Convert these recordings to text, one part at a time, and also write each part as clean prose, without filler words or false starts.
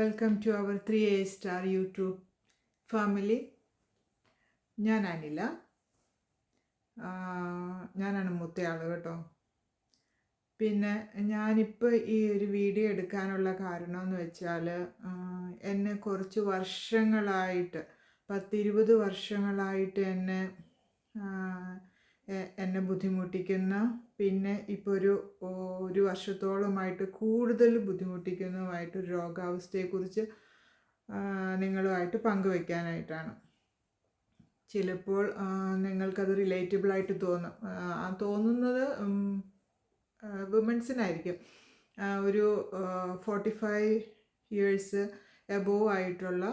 Welcome to our 3A star YouTube family. ഞാൻ അനില. ഞാനാണ് മൂത്തയാൾ കേട്ടോ. പിന്നെ ഞാനിപ്പോൾ ഈ ഒരു വീഡിയോ എടുക്കാനുള്ള കാരണം എന്ന് വെച്ചാൽ എന്നെ കുറച്ച് വർഷങ്ങളായിട്ട് 10-20 വർഷങ്ങളായിട്ട് എന്നെ ബുദ്ധിമുട്ടിക്കുന്ന, പിന്നെ ഇപ്പോൾ ഒരു വർഷത്തോളമായിട്ട് കൂടുതൽ ബുദ്ധിമുട്ടിക്കുന്നതുമായിട്ടൊരു രോഗാവസ്ഥയെക്കുറിച്ച് നിങ്ങളുമായിട്ട് പങ്കുവയ്ക്കാനായിട്ടാണ്. ചിലപ്പോൾ നിങ്ങൾക്കത് റിലേറ്റബിളായിട്ട് തോന്നുന്നത് വുമൻസിനായിരിക്കും. ഒരു 45 ഇയേഴ്സ് എബോവ് ആയിട്ടുള്ള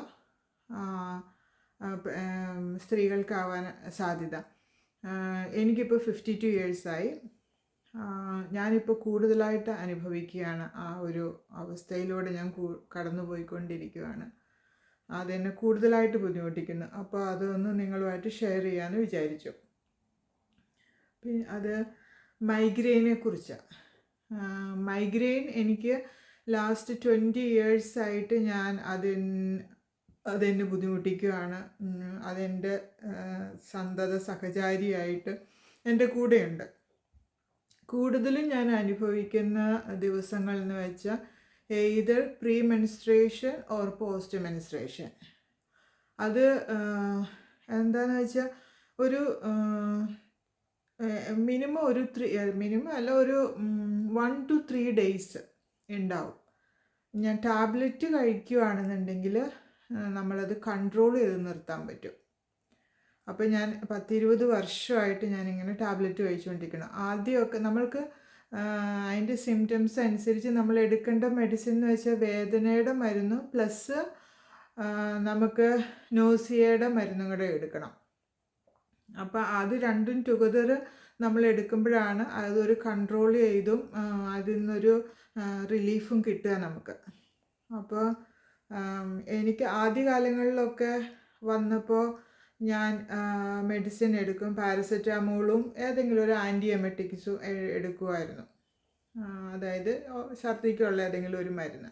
സ്ത്രീകൾക്കാവാൻ സാധ്യത. എനിക്കിപ്പോൾ 52 ഇയേഴ്സായി. ഞാനിപ്പോൾ കൂടുതലായിട്ട് അനുഭവിക്കുകയാണ്. ആ ഒരു അവസ്ഥയിലൂടെ ഞാൻ കടന്നു പോയിക്കൊണ്ടിരിക്കുകയാണ്. അതെന്നെ കൂടുതലായിട്ട് ബുദ്ധിമുട്ടിക്കുന്നു. അപ്പോൾ അതൊന്ന് നിങ്ങളുമായിട്ട് ഷെയർ ചെയ്യാമെന്ന് വിചാരിച്ചു. പിന്നെ അത് മൈഗ്രെയിനെ കുറിച്ചാണ്. മൈഗ്രെയിൻ എനിക്ക് ലാസ്റ്റ് 20 ഇയേഴ്സായിട്ട് അതെന്നെ ബുദ്ധിമുട്ടിക്കുകയാണ്. അതെൻ്റെ സന്തത സഹചാരിയായിട്ട് എൻ്റെ കൂടെയുണ്ട്. കൂടുതലും ഞാൻ അനുഭവിക്കുന്ന ദിവസങ്ങൾ എന്ന് വെച്ചാൽ either pre menstruation or post menstruation. അത് എന്താണെന്ന് വെച്ചാൽ ഒരു മിനിമം ഒരു 1 to 3 days ഉണ്ടാവും. ഞാൻ ടാബ്ലറ്റ് കഴിക്കുകയാണെന്നുണ്ടെങ്കിൽ നമ്മളത് കൺട്രോൾ ചെയ്ത് നിർത്താൻ പറ്റും. അപ്പോൾ ഞാൻ 10-20 വർഷമായിട്ട് ഞാനിങ്ങനെ ടാബ്ലറ്റ് കഴിച്ചുകൊണ്ടിരിക്കണം. ആദ്യമൊക്കെ നമ്മൾക്ക് അതിൻ്റെ സിംറ്റംസ് അനുസരിച്ച് നമ്മൾ എടുക്കേണ്ട മെഡിസിൻ എന്ന് വെച്ചാൽ വേദനയുടെ മരുന്ന് പ്ലസ് നമുക്ക് നോസിയയുടെ മരുന്നും കൂടെ എടുക്കണം. അപ്പോൾ അത് രണ്ടും ടുഗദർ നമ്മൾ എടുക്കുമ്പോഴാണ് അതൊരു കൺട്രോൾ ചെയ്തും അതിൽ നിന്നൊരു റിലീഫും കിട്ടുക നമുക്ക്. അപ്പോൾ എനിക്ക് ആദ്യകാലങ്ങളിലൊക്കെ വന്നപ്പോൾ ഞാൻ മെഡിസിൻ എടുക്കും. പാരസെറ്റാമോളും ഏതെങ്കിലും ഒരു ആൻറ്റി എമറ്റിക്സും എടുക്കുമായിരുന്നു. അതായത് ഛർദിക്കുള്ള ഏതെങ്കിലും ഒരു മരുന്ന്.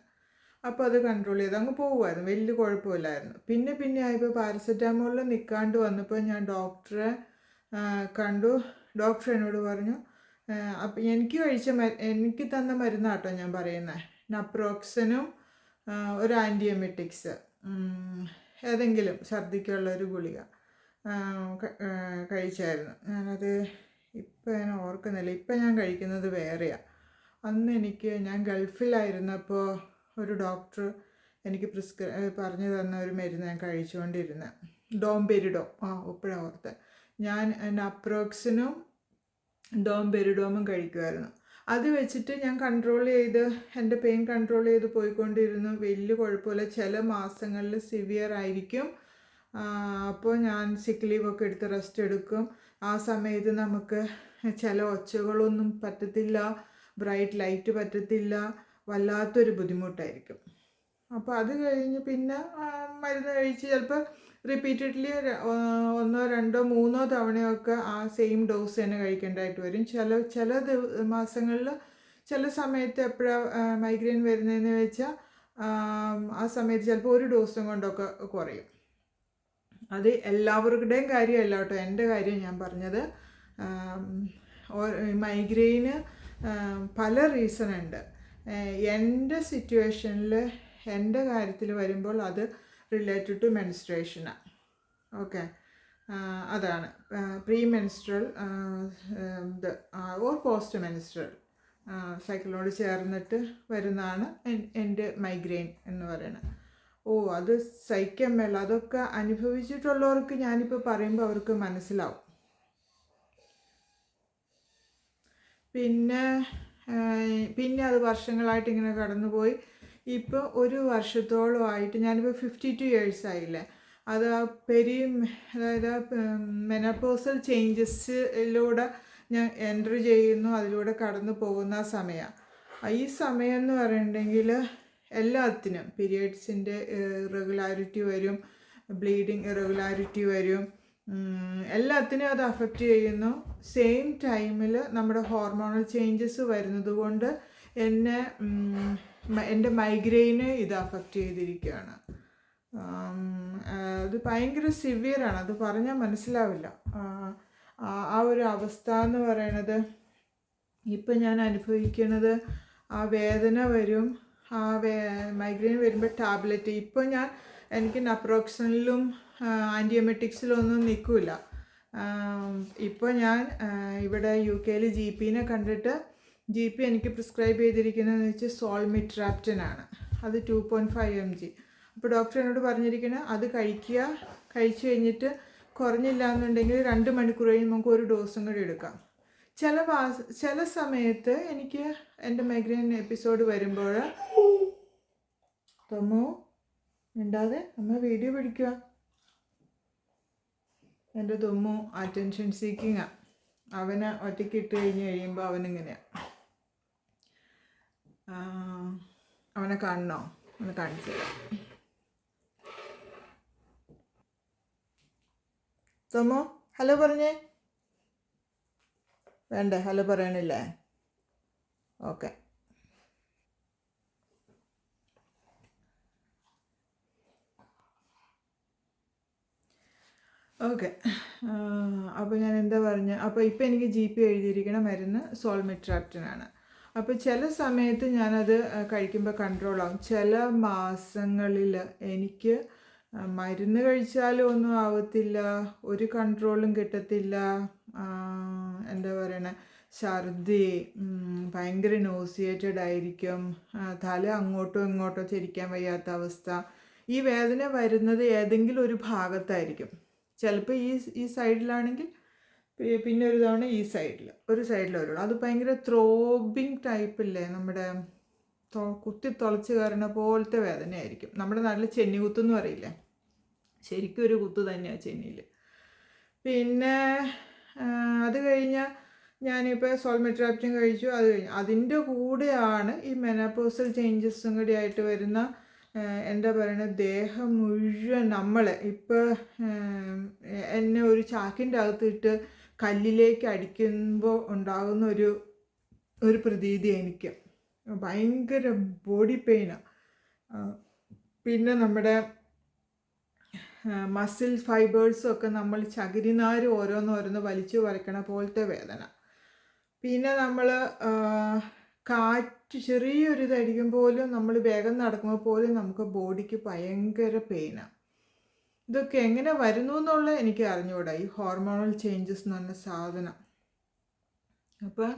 അപ്പോൾ അത് കൺട്രോൾ ചെയ്ത് അങ്ങ് പോകുമായിരുന്നു, വലിയ കുഴപ്പമില്ലായിരുന്നു. പിന്നെ ആയപ്പോൾ പാരസെറ്റാമോളിൽ നിൽക്കാണ്ട് വന്നപ്പോൾ ഞാൻ ഡോക്ടറെ കണ്ടു. ഡോക്ടർ എന്നോട് പറഞ്ഞു, അപ്പം എനിക്ക് തന്ന മരുന്നാട്ടോ ഞാൻ പറയുന്നത്, നപ്രോക്സനും ഒരു ആൻറ്റി എമറ്റിക്സ്, ഏതെങ്കിലും ഛർദിക്കുള്ള ഒരു ഗുളിക കഴിച്ചായിരുന്നു. ഞാനത് ഇപ്പം ഞാൻ ഓർക്കുന്നില്ല. ഇപ്പം ഞാൻ കഴിക്കുന്നത് വേറെയാണ്. അന്ന് ഞാൻ ഗൾഫിലായിരുന്നപ്പോൾ ഒരു ഡോക്ടർ എനിക്ക് പറഞ്ഞു തന്ന ഒരു മരുന്ന് ഞാൻ കഴിച്ചുകൊണ്ടിരുന്നത്, ഡോംപെരിഡോം. ഇപ്പോഴാണ് ഓർത്ത്. ഞാൻ നപ്രോക്സിനും ഡോംപെരിഡോമും കഴിക്കുമായിരുന്നു. അത് വെച്ചിട്ട് ഞാൻ എൻ്റെ പെയിൻ കൺട്രോൾ ചെയ്ത് പോയിക്കൊണ്ടിരുന്നു. വലിയ കുഴപ്പമില്ല. ചില മാസങ്ങളിൽ സിവിയർ ആയിരിക്കും. അപ്പോൾ ഞാൻ സിക്ക് ലീവൊക്കെ എടുത്ത് റെസ്റ്റ് എടുക്കും. ആ സമയത്ത് നമുക്ക് ചില ഒച്ചകളൊന്നും പറ്റത്തില്ല, ബ്രൈറ്റ് ലൈറ്റ് പറ്റത്തില്ല, വല്ലാത്തൊരു ബുദ്ധിമുട്ടായിരിക്കും. അപ്പോൾ അത് കഴിഞ്ഞ് പിന്നെ മരുന്ന് കഴിച്ച് ചിലപ്പോൾ റിപ്പീറ്റഡ്ലി 1, 2, 3 തവണയൊക്കെ ആ സെയിം ഡോസ് തന്നെ കഴിക്കേണ്ടതായിട്ട് വരും. ചില മാസങ്ങളിൽ ചില സമയത്ത് എപ്പോഴാണ് മൈഗ്രെയിൻ വരുന്നതെന്ന് വെച്ചാൽ ആ സമയത്ത് ചിലപ്പോൾ ഒരു ഡോസും കൊണ്ടൊക്കെ കുറയും. അത് എല്ലാവരുടെയും കാര്യമല്ല കേട്ടോ, എൻ്റെ കാര്യം ഞാൻ പറഞ്ഞത്. മൈഗ്രെയിന് പല റീസൺ ഉണ്ട്. എൻ്റെ സിറ്റുവേഷനിൽ എൻ്റെ കാര്യത്തിൽ വരുമ്പോൾ അത് റിലേറ്റഡ് ടു മെൻസ്ട്രേഷനാണ്. ഓക്കെ, അതാണ് premenstrual or post menstrual സൈക്കിളിനോട് ചേർന്നിട്ട് വരുന്നതാണ് എൻ്റെ മൈഗ്രെയിൻ എന്ന് പറയുന്നത്. അത് സഹിക്കാൻ മേല. അതൊക്കെ അനുഭവിച്ചിട്ടുള്ളവർക്ക് ഞാനിപ്പോൾ പറയുമ്പോൾ അവർക്ക് മനസ്സിലാവും. പിന്നെ അത് വർഷങ്ങളായിട്ട് ഇങ്ങനെ കടന്നുപോയി. ഇപ്പോൾ ഒരു വർഷത്തോളമായിട്ട് ഞാനിപ്പോൾ 52 ഇയേഴ്സ് ആയില്ലേ. അത് അതായത് മെനോപോസൽ ചേഞ്ചസിലൂടെ ഞാൻ എൻ്റർ ചെയ്യുന്നു, അതിലൂടെ കടന്നു പോകുന്ന സമയമാണ്. ഈ സമയം എന്ന് പറയുന്നുണ്ടെങ്കിൽ എല്ലാത്തിനും പീരിയഡ്സിൻ്റെ ഇറഗുലാരിറ്റി വരും, ബ്ലീഡിങ് ഇറഗുലാരിറ്റി വരും, എല്ലാത്തിനും അത് അഫക്റ്റ് ചെയ്യുന്നു. സെയിം ടൈമിൽ നമ്മുടെ ഹോർമോണൽ ചേഞ്ചസ് വരുന്നത് കൊണ്ട് എന്നെ എൻ്റെ മൈഗ്രെയിന് ഇത് അഫക്റ്റ് ചെയ്തിരിക്കുകയാണ്. അത് ഭയങ്കര സിവിയറാണ്, അത് പറഞ്ഞാൽ മനസ്സിലാവില്ല. ആ ഒരു അവസ്ഥ എന്ന് പറയണത് ഇപ്പം ഞാൻ അനുഭവിക്കുന്നത്, ആ വേദന വരും, ആ മൈഗ്രെയിൻ വരുമ്പോൾ ടാബ്ലറ്റ്. ഇപ്പോൾ എനിക്ക് നപ്രോക്സനിലും ആൻറ്റിയമെറ്റിക്സിലും ഒന്നും നിൽക്കില്ല. ഇപ്പോൾ ഞാൻ ഇവിടെ UK GP കണ്ടിട്ട് GP എനിക്ക് പ്രിസ്ക്രൈബ് ചെയ്തിരിക്കുന്നതെന്ന് വെച്ചാൽ സോൾമിട്രാപ്റ്റനാണ്. അത് 2.5 mg. അപ്പോൾ ഡോക്ടർ എന്നോട് പറഞ്ഞിരിക്കുന്നത് അത് കഴിച്ചു കഴിഞ്ഞിട്ട് കുറഞ്ഞില്ല എന്നുണ്ടെങ്കിൽ 2 മണിക്കൂർ കഴിഞ്ഞ് നമുക്ക് ഒരു ഡോസും കൂടി എടുക്കാം. ചില സമയത്ത് എനിക്ക് എൻ്റെ മൈഗ്രെയിൻ എപ്പിസോഡ് വരുമ്പോൾ തൊമ്മു മിണ്ടാതെ അമ്മ വീഡിയോ പിടിക്കുക. എൻ്റെ തൊമ്മു അറ്റൻഷൻ സീക്കിങ്ങാണ്. അവനെ ഒറ്റയ്ക്ക് ഇട്ട് കഴിയുമ്പോൾ അവനിങ്ങനെയാണ്. അവനെ കാണണോ? അവനെ കാണിച്ചു തരാം. തൊമ്മു ഹലോ പറഞ്ഞേ. വേണ്ടേ? ഹലോ പറയണില്ലേ? ഓക്കെ. അപ്പോൾ ഞാൻ എന്താ പറഞ്ഞ, അപ്പോൾ ഇപ്പോൾ എനിക്ക് GP എഴുതിയിരിക്കുന്ന മരുന്ന് സോൾമിട്രാപ്റ്റനാണ്. അപ്പോൾ ചില സമയത്ത് ഞാനത് കഴിക്കുമ്പോൾ കൺട്രോളാവും. ചില മാസങ്ങളിൽ എനിക്ക് മരുന്ന് കഴിച്ചാലും ഒന്നും ആവത്തില്ല, ഒരു കൺട്രോളും കിട്ടത്തില്ല. എന്താ പറയണേ, ഛർദി, ഭയങ്കര നോസിയേറ്റഡ് ആയിരിക്കും, തല അങ്ങോട്ടോ ഇങ്ങോട്ടോ ചരിക്കാൻ വയ്യാത്ത അവസ്ഥ. ഈ വേദന വരുന്നത് ഏതെങ്കിലും ഒരു ഭാഗത്തായിരിക്കും. ചിലപ്പോൾ ഈ സൈഡിലാണെങ്കിൽ പിന്നെ ഒരു തവണ ഈ ഒരു സൈഡിൽ വരുള്ളൂ. അത് ഭയങ്കര ത്രോബിങ് ടൈപ്പില്ലേ, നമ്മുടെ കുത്തി തുളച്ച് കയറണ പോലത്തെ വേദനയായിരിക്കും. നമ്മുടെ നാട്ടിൽ ചെന്നി കുത്തെന്ന് പറയില്ലേ, ശരിക്കും ഒരു കുത്ത് തന്നെയാണ് ചെന്നിയിൽ. പിന്നെ അത് കഴിഞ്ഞാൽ ഞാനിപ്പോൾ സോൾമിട്രാപ്റ്റൻ കഴിച്ചു. അത് കഴിഞ്ഞു അതിൻ്റെ കൂടെയാണ് ഈ മെനോപോസൽ ചേഞ്ചസും കൂടി ആയിട്ട് വരുന്ന എന്താ പറയുന്നത്, ദേഹം മുഴുവൻ ഇപ്പോൾ എന്നെ ഒരു ചാക്കിൻ്റെ അകത്തിട്ട് കല്ലിലേക്ക് അടിക്കുമ്പോൾ ഉണ്ടാകുന്ന ഒരു പ്രതീതി എനിക്ക്. ഭയങ്കര ബോഡി പെയിനാണ്. പിന്നെ നമ്മുടെ മസിൽ ഫൈബേഴ്സൊക്കെ നമ്മൾ ചകിരിനാര് ഓരോന്നോരോന്ന് വലിച്ചു വരയ്ക്കണ പോലത്തെ വേദന. പിന്നെ നമ്മൾ ചെറിയൊരു ഇതടിക്കും പോലും, നമ്മൾ വേഗം നടക്കുമ്പോൾ പോലും നമുക്ക് ബോഡിക്ക് ഭയങ്കര പെയിനാണ്. ഇതൊക്കെ എങ്ങനെ വരുന്നു എന്നുള്ളത് എനിക്ക് അറിഞ്ഞുകൂടാ, ഈ ഹോർമോണൽ ചേഞ്ചസ് എന്ന് പറഞ്ഞ സാധനം. അപ്പോൾ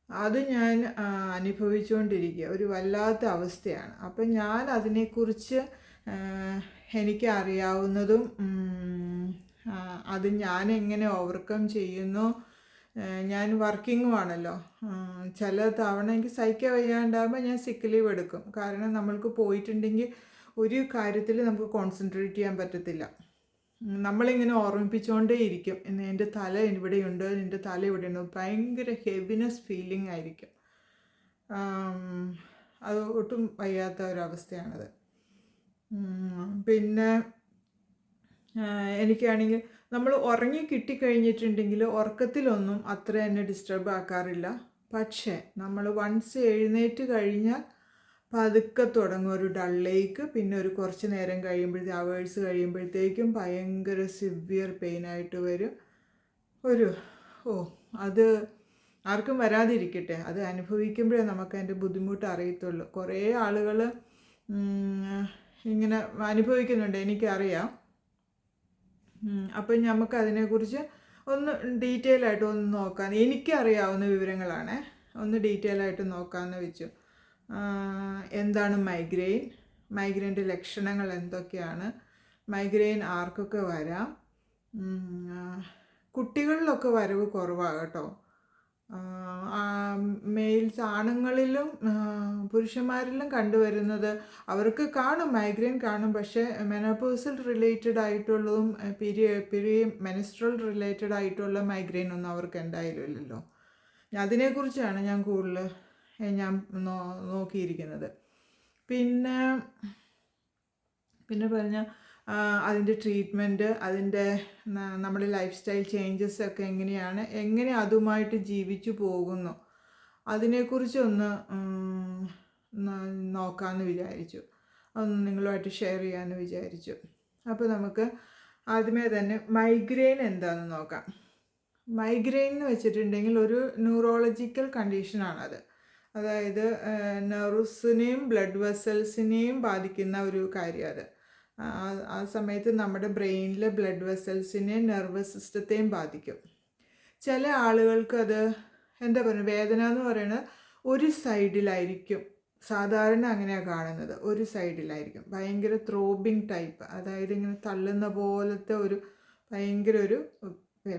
അത് ഞാൻ അനുഭവിച്ചുകൊണ്ടിരിക്കുക, ഒരു വല്ലാത്ത അവസ്ഥയാണ്. അപ്പം ഞാൻ അതിനെക്കുറിച്ച് എനിക്ക് അറിയാവുന്നതും അത് ഞാൻ എങ്ങനെ ഓവർകം ചെയ്യുന്നു. ഞാൻ വർക്കിങ്ങുമാണല്ലോ. ചില തവണ എനിക്ക് സഹിക്കാൻ വയ്യാണ്ടാകുമ്പോൾ ഞാൻ സിക്ക് ലീവ് എടുക്കും. കാരണം നമ്മൾക്ക് പോയിട്ടുണ്ടെങ്കിൽ ഒരു കാര്യത്തിൽ നമുക്ക് കോൺസെൻട്രേറ്റ് ചെയ്യാൻ പറ്റത്തില്ല. നമ്മളിങ്ങനെ ഓർമ്മിപ്പിച്ചുകൊണ്ടേ ഇരിക്കും, എൻ്റെ തല ഇവിടെയുണ്ട്, എൻ്റെ തല ഇവിടെയുണ്ട്. ഭയങ്കര ഹെവിനെസ് ഫീലിംഗ് ആയിരിക്കും. അത് ഒട്ടും വയ്യാത്ത ഒരവസ്ഥയാണത്. പിന്നെ എനിക്കാണെങ്കിൽ നമ്മൾ ഉറങ്ങി കിട്ടിക്കഴിഞ്ഞിട്ടുണ്ടെങ്കിൽ ഉറക്കത്തിലൊന്നും അത്ര എന്നെ ഡിസ്റ്റർബ് ആക്കാറില്ല. പക്ഷേ നമ്മൾ വൺസ് എഴുന്നേറ്റ് കഴിഞ്ഞാൽ പതുക്കെ തുടങ്ങും ഒരു ഡള്ളിലേക്ക്. പിന്നെ ഒരു കുറച്ച് നേരം അവേഴ്സ് കഴിയുമ്പോഴത്തേക്കും ഭയങ്കര സിവിയർ പെയിനായിട്ട് വരും. അത് ആർക്കും വരാതിരിക്കട്ടെ, അത് അനുഭവിക്കുമ്പോഴേ നമുക്ക് അതിൻ്റെ ബുദ്ധിമുട്ട് അറിയത്തുള്ളൂ. കുറേ ആളുകൾ ഇങ്ങനെ അനുഭവിക്കുന്നുണ്ട്, എനിക്കറിയാം. അപ്പം നമുക്ക് അതിനെക്കുറിച്ച് ഒന്ന് ഡീറ്റെയിൽ ആയിട്ട് ഒന്ന് നോക്കാൻ, എനിക്കറിയാവുന്ന വിവരങ്ങളാണ്, ഒന്ന് ഡീറ്റെയിൽ ആയിട്ട് നോക്കാമെന്ന് വെച്ചു. എന്താണ് മൈഗ്രെയിൻ്റെ ലക്ഷണങ്ങൾ എന്തൊക്കെയാണ്, മൈഗ്രെയിൻ ആർക്കൊക്കെ വരാം. കുട്ടികളിലൊക്കെ വരവ് കുറവാണ് കേട്ടോ. മെയിൽസ് ആണുങ്ങളിലും പുരുഷന്മാരിലും കണ്ടുവരുന്നത്, അവർക്ക് കാണും, മൈഗ്രെയിൻ കാണും. പക്ഷേ മെനോപോസൽ റിലേറ്റഡ് ആയിട്ടുള്ളതും മെൻസ്ട്രൽ റിലേറ്റഡ് ആയിട്ടുള്ള മൈഗ്രെയിൻ ഒന്നും അവർക്ക് ഉണ്ടായില്ലല്ലോ. അതിനെക്കുറിച്ചാണ് ഞാൻ കൂടുതൽ നോക്കിയിരിക്കുന്നത്. പിന്നെ പറഞ്ഞാൽ അതിൻ്റെ ട്രീറ്റ്മെൻറ്റ്, അതിൻ്റെ നമ്മുടെ ലൈഫ് സ്റ്റൈൽ ചേഞ്ചസ് ഒക്കെ എങ്ങനെ അതുമായിട്ട് ജീവിച്ചു പോകുന്നു, അതിനെക്കുറിച്ചൊന്ന് നോക്കാമെന്ന് വിചാരിച്ചു. അതൊന്ന് നിങ്ങളുമായിട്ട് ഷെയർ ചെയ്യാമെന്ന് വിചാരിച്ചു. അപ്പോൾ നമുക്ക് ആദ്യമേ തന്നെ മൈഗ്രെയിൻ എന്താണെന്ന് നോക്കാം. മൈഗ്രെയിൻ എന്ന് വെച്ചിട്ടുണ്ടെങ്കിൽ ഒരു ന്യൂറോളജിക്കൽ കണ്ടീഷനാണത്. അതായത് നെർവ്സിനെയും ബ്ലഡ് വെസൽസിനെയും ബാധിക്കുന്ന ഒരു കാര്യം അത്. ആ സമയത്ത് നമ്മുടെ ബ്രെയിനിലെ ബ്ലഡ് വെസൽസിനെയും നെർവസ് സിസ്റ്റത്തെയും ബാധിക്കും. ചില ആളുകൾക്ക് അത് എന്താ പറയുക, വേദന എന്ന് പറയുന്നത് ഒരു സൈഡിലായിരിക്കും. സാധാരണ അങ്ങനെയാണ് കാണുന്നത്, ഒരു സൈഡിലായിരിക്കും. ഭയങ്കര ത്രോബിങ് ടൈപ്പ്, അതായത് ഇങ്ങനെ തള്ളുന്ന പോലത്തെ ഒരു ഭയങ്കര ഒരു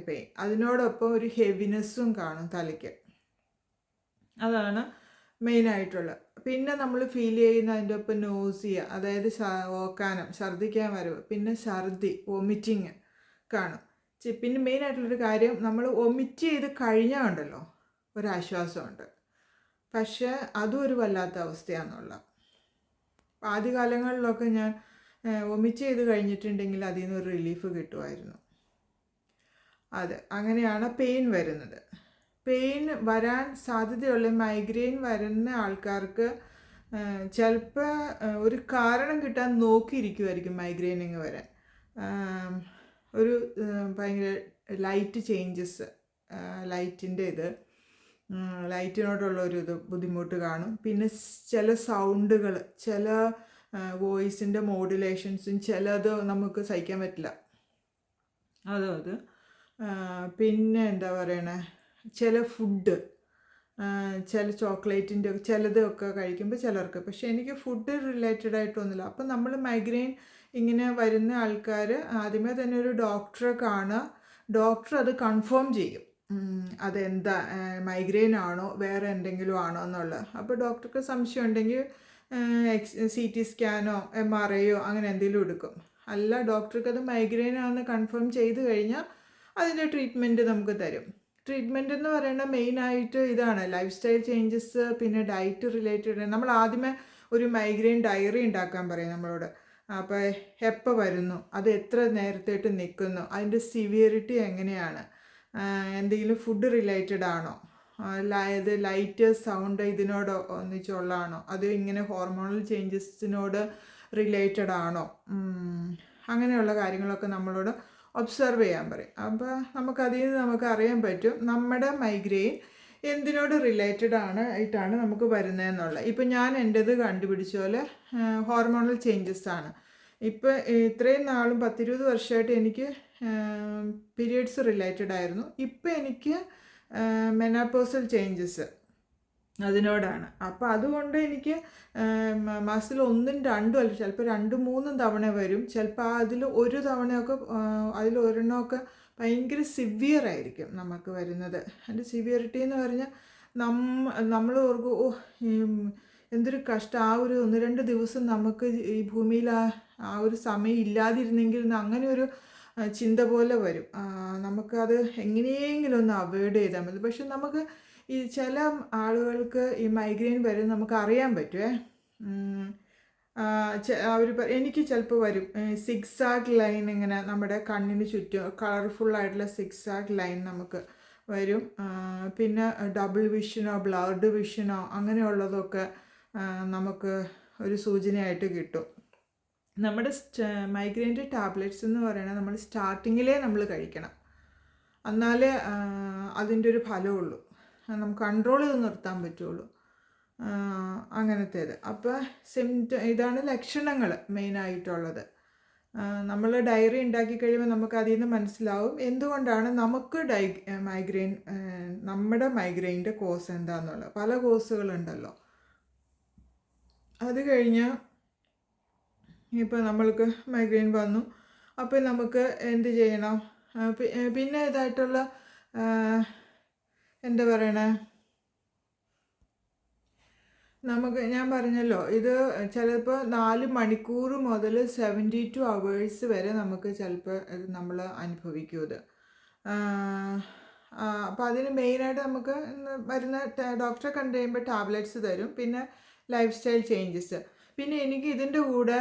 പെയിൻ. അതിനോടൊപ്പം ഒരു ഹെവിനെസ്സും കാണും തലയ്ക്ക്. അതാണ് മെയിനായിട്ടുള്ളത്. പിന്നെ നമ്മൾ ഫീൽ ചെയ്യുന്ന അതിൻ്റെ ഒപ്പം നോസിയ, അതായത് ഓക്കാനം, ഛർദ്ദിക്കാൻ വരവ്, പിന്നെ ഛർദി, വൊമിറ്റിങ് കാണും. പിന്നെ മെയിനായിട്ടുള്ളൊരു കാര്യം, നമ്മൾ വൊമിറ്റ് ചെയ്ത് കഴിഞ്ഞാൽ ഉണ്ടല്ലോ ഒരാശ്വാസമുണ്ട്. പക്ഷേ അതും ഒരു വല്ലാത്ത അവസ്ഥയാണെന്നുള്ള. ആദ്യകാലങ്ങളിലൊക്കെ ഞാൻ വൊമിറ്റ് ചെയ്ത് കഴിഞ്ഞിട്ടുണ്ടെങ്കിൽ അതിൽ നിന്ന് ഒരു റിലീഫ് കിട്ടുമായിരുന്നു. അങ്ങനെയാണ് പെയിൻ വരുന്നത്. പെയിൻ വരാൻ സാധ്യതയുള്ള മൈഗ്രെയിൻ വരുന്ന ആൾക്കാർക്ക് ചിലപ്പോൾ ഒരു കാരണം കിട്ടാൻ നോക്കിയിരിക്കുമായിരിക്കും മൈഗ്രെയിനിങ് വരാൻ. ഒരു ഭയങ്കര ലൈറ്റ് ചേഞ്ചസ്, ലൈറ്റിനോടുള്ളൊരു ബുദ്ധിമുട്ട് കാണും. പിന്നെ ചില സൗണ്ടുകൾ, ചില വോയിസിൻ്റെ മോഡുലേഷൻസും ചിലത് നമുക്ക് സഹിക്കാൻ പറ്റില്ല. അത് പിന്നെ എന്താ പറയണേ, ചില ഫുഡ്, ചില ചോക്ലേറ്റിൻ്റെ ചിലതൊക്കെ കഴിക്കുമ്പോൾ ചിലർക്ക്. പക്ഷേ എനിക്ക് ഫുഡ് റിലേറ്റഡ് ആയിട്ടൊന്നുമില്ല. അപ്പം നമ്മൾ മൈഗ്രെയിൻ ഇങ്ങനെ വരുന്ന ആൾക്കാർ ആദ്യമേ തന്നെ ഒരു ഡോക്ടറെ കാണുക. ഡോക്ടർ അത് കൺഫേം ചെയ്യും, അതെന്താ മൈഗ്രെയിൻ ആണോ വേറെ എന്തെങ്കിലും ആണോ എന്നുള്ളത്. അപ്പോൾ ഡോക്ടർക്ക് സംശയം ഉണ്ടെങ്കിൽ CT സ്കാനോ MRIയോ അങ്ങനെ എന്തെങ്കിലും എടുക്കും. അല്ല, ഡോക്ടർക്ക് അത് മൈഗ്രെയിൻ ആണെന്ന് കൺഫേം ചെയ്ത് കഴിഞ്ഞാൽ അതിൻ്റെ ട്രീറ്റ്മെൻറ്റ് നമുക്ക് തരും. ട്രീറ്റ്മെൻറ്റ് എന്ന് പറയുന്നത് മെയിനായിട്ട് ഇതാണ്, ലൈഫ് സ്റ്റൈൽ ചേഞ്ചസ്, പിന്നെ ഡയറ്റ് റിലേറ്റഡ്. നമ്മൾ ആദ്യമേ ഒരു മൈഗ്രെയിൻ ഡയറി ഉണ്ടാക്കാൻ പറയും നമ്മളോട്. അപ്പോൾ എപ്പോൾ വരുന്നു, അത് എത്ര നേരത്തേട്ട് നിൽക്കുന്നു, അതിൻ്റെ സിവിയറിറ്റി എങ്ങനെയാണ്, എന്തെങ്കിലും ഫുഡ് റിലേറ്റഡ് ആണോ, അതായത് ലൈറ്റ് സൗണ്ട് ഇതിനോട് ഒന്നിച്ചുള്ളതാണോ, അത് ഇങ്ങനെ ഹോർമോണൽ ചേഞ്ചസിനോട് റിലേറ്റഡ് ആണോ, അങ്ങനെയുള്ള കാര്യങ്ങളൊക്കെ നമ്മളോട് ഒബ്സർവ് ചെയ്യാൻ പറയും. അപ്പോൾ നമുക്കതിൽ നിന്ന് നമുക്ക് അറിയാൻ പറ്റും നമ്മുടെ മൈഗ്രെയിൻ എന്തിനോട് റിലേറ്റഡ് ആയിട്ടാണ് നമുക്ക് വരുന്നതെന്നുള്ളത്. ഇപ്പം ഞാൻ എൻ്റേത് കണ്ടുപിടിച്ച പോലെ ഹോർമോണൽ ചേഞ്ചസ് ആണ്. ഇപ്പം ഇത്രയും നാളും 10-20 വർഷമായിട്ട് എനിക്ക് പീരിയഡ്സ് റിലേറ്റഡ് ആയിരുന്നു. ഇപ്പം എനിക്ക് മെനോപോസൽ ചേഞ്ചസ് അതിനോടാണ്. അപ്പോൾ അതുകൊണ്ട് എനിക്ക് മാസത്തിൽ 1-2 അല്ല, ചിലപ്പോൾ 2-3 തവണ വരും. ചിലപ്പോൾ അതിൽ ഒരു തവണയൊക്കെ, അതിൽ ഒരെണ്ണമൊക്കെ ഭയങ്കര സിവിയർ ആയിരിക്കും നമുക്ക് വരുന്നത്. അതിൻ്റെ സിവിയറിറ്റി എന്ന് പറഞ്ഞാൽ നമ്മൾ ഓർക്കും എന്തൊരു കഷ്ടം, ആ ഒരു 1-2 ദിവസം നമുക്ക് ഈ ഭൂമിയിൽ ആ ഒരു സമയം ഇല്ലാതിരുന്നെങ്കിൽ അങ്ങനെ ഒരു ചിന്ത പോലെ വരും. നമുക്കത് എങ്ങനെയെങ്കിലും ഒന്ന് അവോയ്ഡ് ചെയ്താൽ മതി. പക്ഷെ നമുക്ക് ഈ ചില ആളുകൾക്ക് ഈ മൈഗ്രെയിൻ വരും നമുക്ക് അറിയാൻ പറ്റുമേ. അവർ എനിക്ക് ചിലപ്പോൾ വരും സിക്സാഗ് ലൈൻ, ഇങ്ങനെ നമ്മുടെ കണ്ണിന് ചുറ്റും കളർഫുള്ളായിട്ടുള്ള സിക്സാഗ് ലൈൻ നമുക്ക് വരും. പിന്നെ ഡബിൾ വിഷനോ ബ്ലർഡ് വിഷനോ അങ്ങനെയുള്ളതൊക്കെ നമുക്ക് ഒരു സൂചനയായിട്ട് കിട്ടും. നമ്മുടെ മൈഗ്രെയിൻ്റെ ടാബ്ലറ്റ്സ് എന്ന് പറയുന്നത് നമ്മൾ സ്റ്റാർട്ടിങ്ങിലേ നമ്മൾ കഴിക്കണം, എന്നാലേ അതിൻ്റെ ഒരു ഫലമുള്ളൂ, നമുക്ക് കൺട്രോൾ ചെയ്ത് നിർത്താൻ പറ്റുള്ളൂ, അങ്ങനത്തേത്. അപ്പോൾ ഇതാണ് ലക്ഷണങ്ങൾ മെയിനായിട്ടുള്ളത്. നമ്മൾ ഡയറി ഉണ്ടാക്കി കഴിയുമ്പോൾ നമുക്ക് അതിൽ നിന്ന് മനസ്സിലാവും എന്തുകൊണ്ടാണ് നമുക്ക് മൈഗ്രെയിൻ, നമ്മുടെ മൈഗ്രെയിൻ്റെ കോസ് എന്താണെന്നുള്ളത്. പല കോസുകളുണ്ടല്ലോ. അത് കഴിഞ്ഞ് ഇപ്പോൾ നമ്മൾക്ക് മൈഗ്രെയിൻ വന്നു, അപ്പോൾ നമുക്ക് എന്ത് ചെയ്യണം, പിന്നെ ഇതായിട്ടുള്ള എന്താ പറയണേ, ഞാൻ പറഞ്ഞല്ലോ ഇത് ചിലപ്പോൾ 4 മണിക്കൂർ മുതൽ 72 hours വരെ നമുക്ക് ചിലപ്പോൾ നമ്മൾ അനുഭവിക്കും ഇത്. അപ്പോൾ അതിന് മെയിനായിട്ട് നമുക്ക് വരുന്ന ഡോക്ടറെ കണ്ടു കഴിയുമ്പോൾ ടാബ്ലറ്റ്സ് തരും, പിന്നെ ലൈഫ് സ്റ്റൈൽ ചേഞ്ചസ്. പിന്നെ എനിക്ക് ഇതിൻ്റെ കൂടെ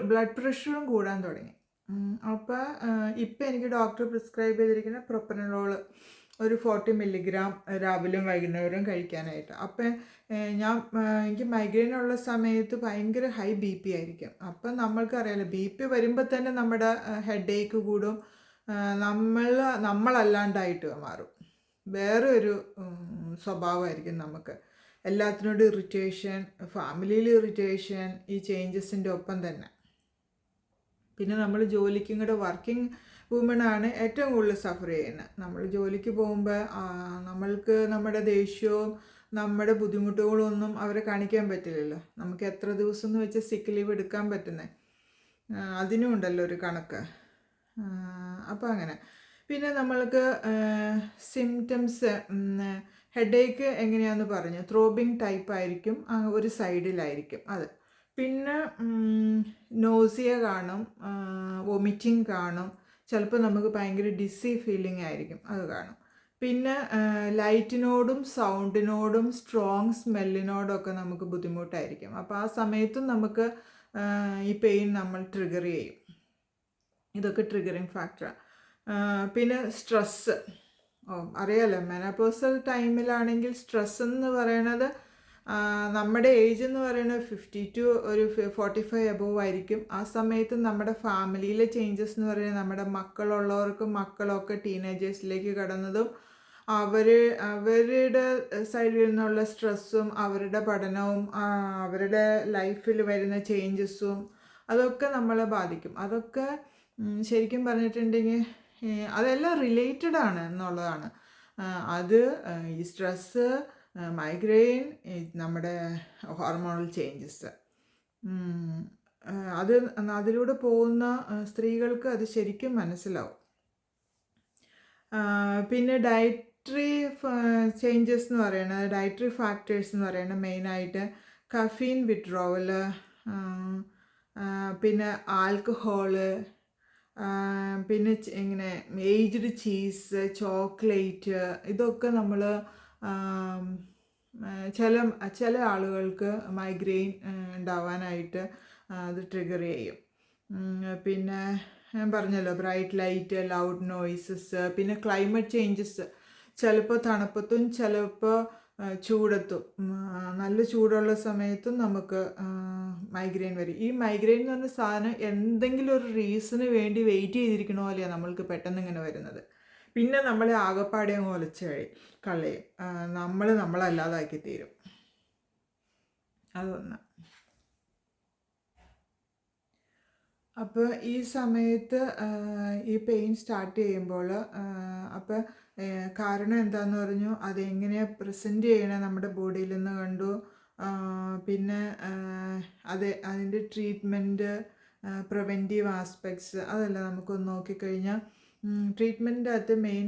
ബ്ലഡ് പ്രഷറും കൂടാൻ തുടങ്ങി. അപ്പോൾ ഇപ്പം എനിക്ക് ഡോക്ടർ പ്രിസ്ക്രൈബ് ചെയ്തിരിക്കുന്ന പ്രൊപ്പനോൾ ഒരു 40 മില്ലിഗ്രാം രാവിലെയും വൈകുന്നേരവും കഴിക്കാനായിട്ട്. അപ്പം എനിക്ക് മൈഗ്രെയിൻ ഉള്ള സമയത്ത് ഭയങ്കര ഹൈ ബി പി ആയിരിക്കും. അപ്പം നമ്മൾക്കറിയാലോ ബി പി വരുമ്പോൾ തന്നെ നമ്മുടെ ഹെഡ് ഏക്ക് കൂടും, നമ്മളല്ലാണ്ടായിട്ട് മാറും. വേറെ ഒരു സ്വഭാവമായിരിക്കും നമുക്ക്. എല്ലാത്തിനോടും ഇറിറ്റേഷൻ, ഫാമിലിയിൽ ഇറിറ്റേഷൻ, ഈ ചേഞ്ചസിൻ്റെ ഒപ്പം തന്നെ. പിന്നെ നമ്മൾ ജോലിക്കും കൂടെ വർക്കിംഗ് വുമണാണ് ഏറ്റവും കൂടുതൽ സഫർ ചെയ്യുന്നത്. നമ്മൾ ജോലിക്ക് പോകുമ്പോൾ നമ്മൾക്ക് നമ്മുടെ ദേഷ്യവും നമ്മുടെ ബുദ്ധിമുട്ടുകളൊന്നും അവരെ കാണിക്കാൻ പറ്റില്ലല്ലോ. നമുക്ക് എത്ര ദിവസം എന്ന് വെച്ചാൽ സിക്ക് ലീവ് എടുക്കാൻ പറ്റുന്നത്, അതിനും ഉണ്ടല്ലോ ഒരു കണക്ക്. അപ്പോൾ അങ്ങനെ. പിന്നെ നമ്മൾക്ക് സിംറ്റംസ്, ഹെഡേക്ക് എങ്ങനെയാണെന്ന് പറഞ്ഞു, ത്രോബിങ് ടൈപ്പ് ആയിരിക്കും, ഒരു സൈഡിലായിരിക്കും അത്. പിന്നെ നോസിയ കാണും, വൊമിറ്റിംഗ് കാണും, ചിലപ്പോൾ നമുക്ക് ഭയങ്കര ഡിസി ഫീലിംഗ് ആയിരിക്കും, അത് കാണും. പിന്നെ ലൈറ്റിനോടും സൗണ്ടിനോടും സ്ട്രോങ് സ്മെല്ലിനോടൊക്കെ നമുക്ക് ബുദ്ധിമുട്ടായിരിക്കും. അപ്പോൾ ആ സമയത്തും നമുക്ക് ഈ പെയിൻ നമ്മൾ ട്രിഗർ ചെയ്യും. ഇതൊക്കെ ട്രിഗറിങ് ഫാക്ടറാണ്. പിന്നെ സ്ട്രെസ്സ്, അറിയാലോ മെനോപോസൽ ടൈമിലാണെങ്കിൽ സ്ട്രെസ് എന്ന് പറയണത്, നമ്മുടെ ഏജ് എന്ന് പറയുന്നത് 50 to 45 അബോവ് ആയിരിക്കും. ആ സമയത്ത് നമ്മുടെ ഫാമിലിയിലെ ചേഞ്ചസ് എന്ന് പറയുന്നത്, നമ്മുടെ മക്കളുള്ളവർക്കും മക്കളൊക്കെ ടീനേജേഴ്സിലേക്ക് കടന്നതും അവരുടെ സൈഡിൽ നിന്നുള്ള സ്ട്രെസ്സും അവരുടെ പഠനവും അവരുടെ ലൈഫിൽ വരുന്ന ചേഞ്ചസും അതൊക്കെ നമ്മളെ ബാധിക്കും. അതൊക്കെ ശരിക്കും പറഞ്ഞിട്ടുണ്ടെങ്കിൽ അതെല്ലാം റിലേറ്റഡ് ആണ് എന്നുള്ളതാണ്. അത് ഈ സ്ട്രെസ്സ്, മൈഗ്രെയിൻ, നമ്മുടെ ഹോർമോണൽ ചേഞ്ചസ്, അതിലൂടെ പോകുന്ന സ്ത്രീകൾക്ക് അത് ശരിക്കും മനസ്സിലാവും. പിന്നെ ഡയറ്ററി ചേഞ്ചസ് എന്ന് പറയുന്നത്, ഡയറ്ററി ഫാക്ടേഴ്സ് എന്ന് പറയുന്നത് മെയിനായിട്ട് കഫീൻ വിഡ്രോവൽ, പിന്നെ ആൽക്കഹോള്, പിന്നെ ഇങ്ങനെ ഏജ്ഡ് ചീസ്, ചോക്ലേറ്റ്, ഇതൊക്കെ നമ്മൾ ചില ആളുകൾക്ക് മൈഗ്രെയിൻ ഉണ്ടാവാനായിട്ട് അത് ട്രിഗർ ചെയ്യും. പിന്നെ ഞാൻ പറഞ്ഞല്ലോ ബ്രൈറ്റ് ലൈറ്റ്, ലൗഡ് നോയ്സസ്, പിന്നെ ക്ലൈമറ്റ് ചേഞ്ചസ്, ചിലപ്പോൾ തണുപ്പത്തും ചിലപ്പോൾ ചൂടത്തും, നല്ല ചൂടുള്ള സമയത്തും നമുക്ക് മൈഗ്രെയിൻ വരും. ഈ മൈഗ്രെയിൻ എന്ന് പറഞ്ഞ സാധനം എന്തെങ്കിലും ഒരു റീസണ് വേണ്ടി വെയിറ്റ് ചെയ്തിരിക്കണ പോലെയാണ് നമ്മൾക്ക് പെട്ടെന്ന് ഇങ്ങനെ വരുന്നത്. പിന്നെ നമ്മളെ ആകപ്പാടെ അങ്ങ് ഒലച്ച് കളയും, നമ്മളല്ലാതാക്കി തീരും. അതൊന്ന്. അപ്പോൾ ഈ സമയത്ത് ഈ പെയിൻ സ്റ്റാർട്ട് ചെയ്യുമ്പോൾ, അപ്പോൾ കാരണം എന്താണെന്ന് പറഞ്ഞു, അതെങ്ങനെയാണ് പ്രസൻറ്റ് ചെയ്യണേ നമ്മുടെ ബോഡിയിൽ നിന്ന് കണ്ടു. പിന്നെ അതിൻ്റെ ട്രീറ്റ്മെൻറ്റ്, പ്രിവെൻറ്റീവ് ആസ്പെക്ട്സ്, അതെല്ലാം നമുക്കൊന്ന് നോക്കിക്കഴിഞ്ഞാൽ ട്രീറ്റ്മെൻറ്റിൻ്റെ അകത്ത് മെയിൻ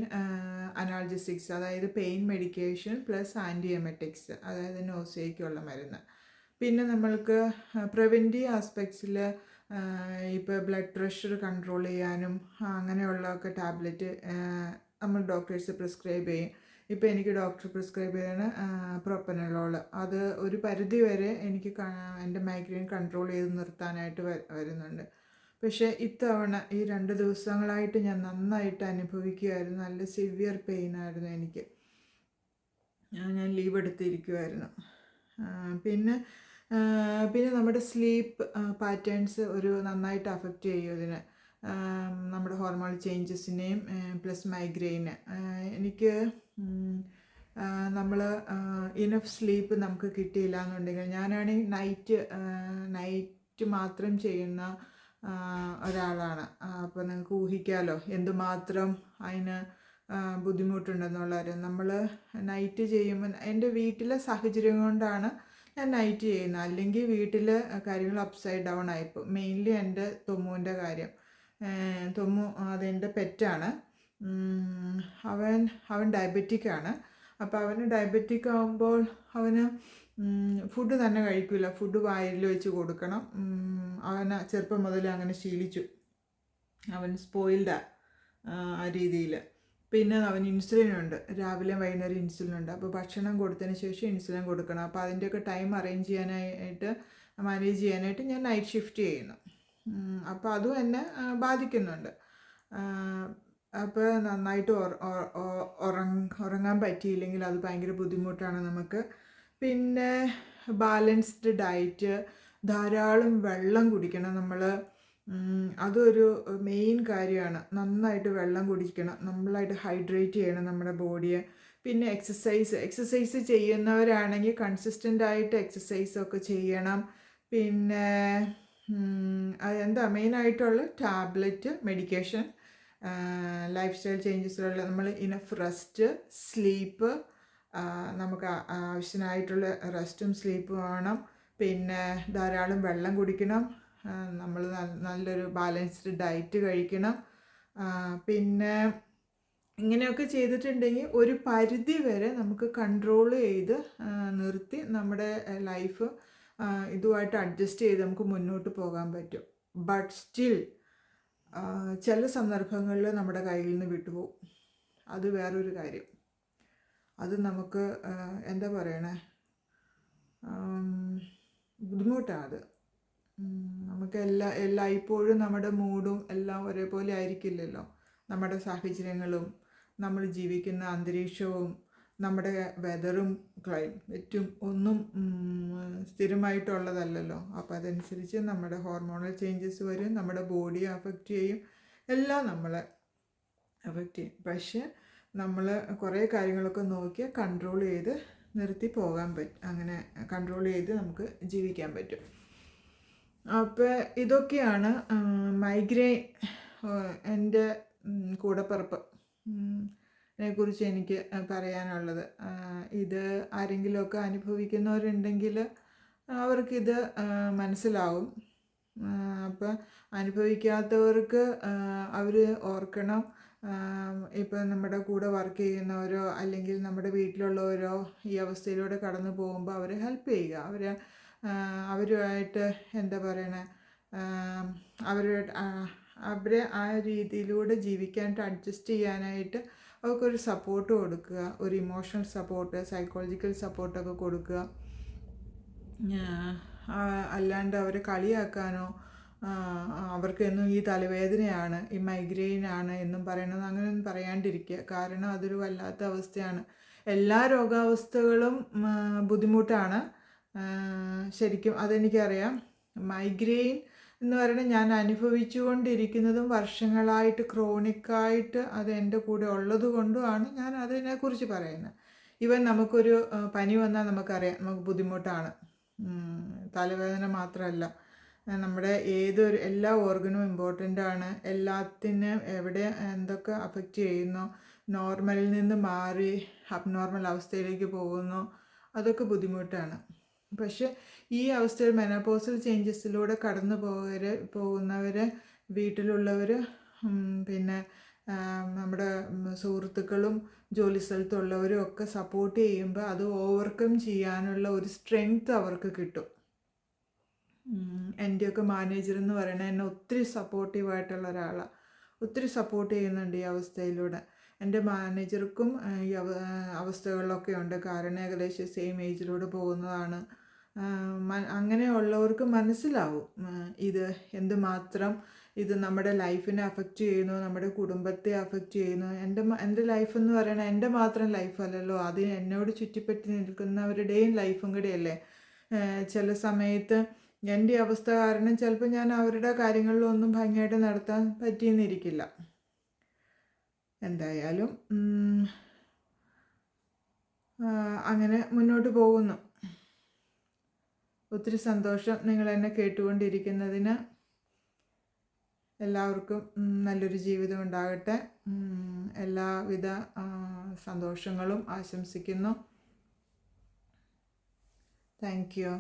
അനാൾജസിക്സ്, അതായത് പെയിൻ മെഡിക്കേഷൻ പ്ലസ് ആൻറ്റിഎമറ്റിക്സ്, അതായത് നോസിയയ്ക്കുള്ള മരുന്ന്. പിന്നെ നമ്മൾക്ക് പ്രിവെൻറ്റീവ് ആസ്പെക്ട്സിൽ ഇപ്പോൾ ബ്ലഡ് പ്രഷർ കൺട്രോൾ ചെയ്യാനും അങ്ങനെയുള്ളതൊക്കെ ടാബ്ലറ്റ് നമ്മൾ ഡോക്ടേഴ്സ് പ്രിസ്ക്രൈബ് ചെയ്യും. ഇപ്പോൾ എനിക്ക് ഡോക്ടർ പ്രിസ്ക്രൈബ് ചെയ്യുന്ന പ്രൊപ്പനലോൾ, അത് ഒരു പരിധി വരെ എനിക്ക് എൻ്റെ മൈഗ്രെയിൻ കൺട്രോൾ ചെയ്ത് നിർത്താനായിട്ട് വരുന്നുണ്ട്. പക്ഷേ ഇത്തവണ ഈ 2 ദിവസങ്ങളായിട്ട് ഞാൻ നന്നായിട്ട് അനുഭവിക്കുമായിരുന്നു. നല്ല സിവിയർ പെയിനായിരുന്നു എനിക്ക്. ഞാൻ ലീവ് എടുത്തിരിക്കുമായിരുന്നു. പിന്നെ നമ്മുടെ സ്ലീപ്പ് പാറ്റേൺസ് നന്നായിട്ട് അഫക്റ്റ് ചെയ്യും ഇതിന്, നമ്മുടെ ഹോർമോണൽ ചേഞ്ചസിനെയും പ്ലസ് മൈഗ്രെയിന്. എനിക്ക് നമ്മൾ ഇനഫ് സ്ലീപ്പ് നമുക്ക് കിട്ടിയില്ല എന്നുണ്ടെങ്കിൽ, ഞാനാണെങ്കിൽ നൈറ്റ് മാത്രം ചെയ്യുന്ന ഒരാളാണ്. അപ്പോൾ നിങ്ങൾക്ക് ഊഹിക്കാമല്ലോ എന്തുമാത്രം അതിന് ബുദ്ധിമുട്ടുണ്ടെന്നുള്ള കാര്യം. നമ്മൾ നൈറ്റ് ചെയ്യുമ്പോൾ, എൻ്റെ വീട്ടിലെ സാഹചര്യം കൊണ്ടാണ് ഞാൻ നൈറ്റ് ചെയ്യുന്നത്, അല്ലെങ്കിൽ വീട്ടിൽ കാര്യങ്ങൾ അപ്സൈഡ് ഡൗൺ ആയിപ്പോൾ. മെയിൻലി എൻ്റെ തൊമ്മുവിൻ്റെ കാര്യം. തൊമ്മു അതെൻ്റെ പെറ്റാണ്. അവൻ ഡയബറ്റിക്കാണ്. അപ്പോൾ അവന് ഡയബറ്റിക് ആകുമ്പോൾ അവന് ഫുഡ് തന്നെ കഴിക്കില്ല, ഫുഡ് വായിൽ വെച്ച് കൊടുക്കണം. അവന് ചെറുപ്പം മുതലേ അങ്ങനെ ശീലിച്ചു, അവൻ സ്പോയിൽഡാണ് ആ രീതിയിൽ. പിന്നെ അവന് ഇൻസുലിനുണ്ട്, രാവിലെ വൈകുന്നേരം ഇൻസുലിനുണ്ട്. അപ്പോൾ ഭക്ഷണം കൊടുത്തതിന് ശേഷം ഇൻസുലിൻ കൊടുക്കണം. അപ്പോൾ അതിൻ്റെയൊക്കെ ടൈം അറേഞ്ച് ചെയ്യാനായിട്ട്, മാനേജ് ചെയ്യാനായിട്ട് ഞാൻ നൈറ്റ് ഷിഫ്റ്റ് ചെയ്യുന്നു. അപ്പോൾ അതും എന്നെ ബാധിക്കുന്നുണ്ട്. അപ്പോൾ നന്നായിട്ട് ഉറങ്ങാൻ പറ്റിയില്ലെങ്കിൽ അത് ഭയങ്കര ബുദ്ധിമുട്ടാണ് നമുക്ക്. പിന്നെ ബാലൻസ്ഡ് ഡയറ്റ്, ധാരാളം വെള്ളം കുടിക്കണം നമ്മൾ. അതൊരു മെയിൻ കാര്യമാണ്. നന്നായിട്ട് വെള്ളം കുടിക്കണം, നന്നായിട്ട് ഹൈഡ്രേറ്റ് ചെയ്യണം നമ്മുടെ ബോഡിയെ. പിന്നെ എക്സസൈസ് ചെയ്യുന്നവരാണെങ്കിൽ കൺസിസ്റ്റൻ്റ് ആയിട്ട് എക്സസൈസൊക്കെ ചെയ്യണം. പിന്നെ അതെന്താ മെയിനായിട്ടുള്ള ടാബ്ലറ്റ്, മെഡിക്കേഷൻ, ലൈഫ് സ്റ്റൈൽ ചേഞ്ചസിലുള്ള നമ്മൾ ഇനഫ് റെസ്റ്റ്, സ്ലീപ്പ്, നമുക്ക് ആവശ്യമായിട്ടുള്ള റെസ്റ്റും സ്ലീപ്പും വേണം. പിന്നെ ധാരാളം വെള്ളം കുടിക്കണം, നമ്മൾ നല്ലൊരു ബാലൻസ്ഡ് ഡയറ്റ് കഴിക്കണം. പിന്നെ ഇങ്ങനെയൊക്കെ ചെയ്തിട്ടുണ്ടെങ്കിൽ ഒരു പരിധി വരെ നമുക്ക് കൺട്രോൾ ചെയ്ത് നിർത്തി നമ്മുടെ ലൈഫ് ഇതുമായിട്ട് അഡ്ജസ്റ്റ് ചെയ്ത് നമുക്ക് മുന്നോട്ട് പോകാൻ പറ്റും. ബട്ട് സ്റ്റിൽ ചില സന്ദർഭങ്ങളിൽ നമ്മുടെ കയ്യിൽ നിന്ന് വിട്ടുപോകും. അത് വേറൊരു കാര്യം. അത് നമുക്ക് എന്താ പറയണേ, ബുദ്ധിമുട്ടാണ് അത്. നമുക്ക് എല്ലായ്പ്പോഴും നമ്മുടെ മൂഡും എല്ലാം ഒരേപോലെ ആയിരിക്കില്ലല്ലോ. നമ്മുടെ സാഹചര്യങ്ങളും നമ്മൾ ജീവിക്കുന്ന അന്തരീക്ഷവും നമ്മുടെ വെതറും ക്ലൈമറ്റും ഒന്നും സ്ഥിരമായിട്ടുള്ളതല്ലല്ലോ. അപ്പോൾ അതനുസരിച്ച് നമ്മുടെ ഹോർമോണൽ ചേഞ്ചസ് വരും, നമ്മുടെ ബോഡിയെ അഫക്റ്റ് ചെയ്യും, എല്ലാം നമ്മളെ അഫക്റ്റ് ചെയ്യും. പക്ഷേ നമ്മൾ കുറേ കാര്യങ്ങളൊക്കെ നോക്കിയാൽ കൺട്രോൾ ചെയ്ത് നിർത്തി പോകാൻ പറ്റും. അങ്ങനെ കൺട്രോൾ ചെയ്ത് നമുക്ക് ജീവിക്കാൻ പറ്റും. അപ്പോൾ ഇതൊക്കെയാണ് മൈഗ്രെയിൻ എൻ്റെ കൂടപ്പിറപ്പ് കുറിച്ച് എനിക്ക് പറയാനുള്ളത്. ഇത് ആരെങ്കിലുമൊക്കെ അനുഭവിക്കുന്നവരുണ്ടെങ്കിൽ അവർക്കിത് മനസ്സിലാവും. അപ്പം അനുഭവിക്കാത്തവർക്ക് അവർ ഓർക്കണം, ഇപ്പം നമ്മുടെ കൂടെ വർക്ക് ചെയ്യുന്നവരോ അല്ലെങ്കിൽ നമ്മുടെ വീട്ടിലുള്ളവരോ ഈ അവസ്ഥയിലൂടെ കടന്നു പോകുമ്പോൾ അവരെ ഹെൽപ്പ് ചെയ്യുക. അവരുമായിട്ട് എന്താ പറയണേ, അവരെ ആ രീതിയിലൂടെ ജീവിക്കാനായിട്ട് അഡ്ജസ്റ്റ് ചെയ്യാനായിട്ട് അവർക്കൊരു സപ്പോർട്ട് കൊടുക്കുക, ഒരു ഇമോഷണൽ സപ്പോർട്ട്, സൈക്കോളജിക്കൽ സപ്പോർട്ടൊക്കെ കൊടുക്കുക. അല്ലാണ്ട് അവരെ കളിയാക്കാനോ അവർക്കെന്നും ഈ തലവേദനയാണ്, ഈ മൈഗ്രെയിനാണ് എന്നും പറയണത് അങ്ങനെയൊന്നും പറയാണ്ടിരിക്കുക. കാരണം അതൊരു വല്ലാത്ത അവസ്ഥയാണ്. എല്ലാ രോഗാവസ്ഥകളും ബുദ്ധിമുട്ടാണ് ശരിക്കും, അതെനിക്കറിയാം. മൈഗ്രെയിൻ എന്ന് പറയുന്നത് ഞാൻ അനുഭവിച്ചുകൊണ്ടിരിക്കുന്നതും വർഷങ്ങളായിട്ട് ക്രോണിക്കായിട്ട് അത് എൻ്റെ കൂടെ ഉള്ളത് കൊണ്ടുമാണ് ഞാൻ അതിനെക്കുറിച്ച് പറയുന്നത്. ഈവൻ നമുക്കൊരു പനി വന്നാൽ നമുക്കറിയാം നമുക്ക് ബുദ്ധിമുട്ടാണ്. തലവേദന മാത്രമല്ല, നമ്മുടെ എല്ലാ ഓർഗനും ഇമ്പോർട്ടൻ്റ് ആണ്. എല്ലാത്തിനും എവിടെ എന്തൊക്കെ അഫക്റ്റ് ചെയ്യുന്നു, നോർമലിൽ നിന്ന് മാറി അബ്നോർമൽ അവസ്ഥയിലേക്ക് പോകുന്നു, അതൊക്കെ ബുദ്ധിമുട്ടാണ്. പക്ഷെ ഈ അവസ്ഥയിൽ മെനോപോസൽ ചേഞ്ചസിലൂടെ കടന്നു പോകുന്നവർ, വീട്ടിലുള്ളവർ, പിന്നെ നമ്മുടെ സുഹൃത്തുക്കളും ജോലി സ്ഥലത്തുള്ളവരും ഒക്കെ സപ്പോർട്ട് ചെയ്യുമ്പോൾ അത് ഓവർകം ചെയ്യാനുള്ള ഒരു സ്ട്രെങ്ത് അവർക്ക് കിട്ടും. എൻ്റെയൊക്കെ മാനേജർ എന്ന് പറയുന്നത് എന്നെ ഒത്തിരി സപ്പോർട്ടീവായിട്ടുള്ള ഒരാളാണ്, ഒത്തിരി സപ്പോർട്ട് ചെയ്യുന്നുണ്ട് ഈ അവസ്ഥയിലൂടെ. എൻ്റെ മാനേജർക്കും ഈ അവസ്ഥകളിലൊക്കെ ഉണ്ട്, കാരണം ഏകദേശം സെയിം ഏജിലൂടെ പോകുന്നതാണ്. അങ്ങനെയുള്ളവർക്ക് മനസ്സിലാവും ഇത് എന്തുമാത്രം ഇത് നമ്മുടെ ലൈഫിനെ അഫക്റ്റ് ചെയ്യുന്നു, നമ്മുടെ കുടുംബത്തെ അഫക്റ്റ് ചെയ്യുന്നു. എൻ്റെ ലൈഫ് എന്ന് പറയുന്നത് എൻ്റെ മാത്രം ലൈഫല്ലല്ലോ, അത് എന്നോട് ചുറ്റിപ്പറ്റി നിൽക്കുന്നവരുടെയും ലൈഫും കൂടെയല്ലേ. ചില സമയത്ത് എൻ്റെ അവസ്ഥ കാരണം ചിലപ്പോൾ ഞാൻ അവരുടെ കാര്യങ്ങളിലൊന്നും ഭംഗിയായിട്ട് നടത്താൻ പറ്റിയെന്നിരിക്കില്ല. എന്തായാലും അങ്ങനെ മുന്നോട്ട് പോകുന്നു. ഒത്തിരി സന്തോഷം നിങ്ങൾ എന്നെ കേട്ടുകൊണ്ടിരിക്കുന്നതിന്. എല്ലാവർക്കും നല്ലൊരു ജീവിതം ഉണ്ടാകട്ടെ. എല്ലാവിധ സന്തോഷങ്ങളും ആശംസിക്കുന്നു. Thank you.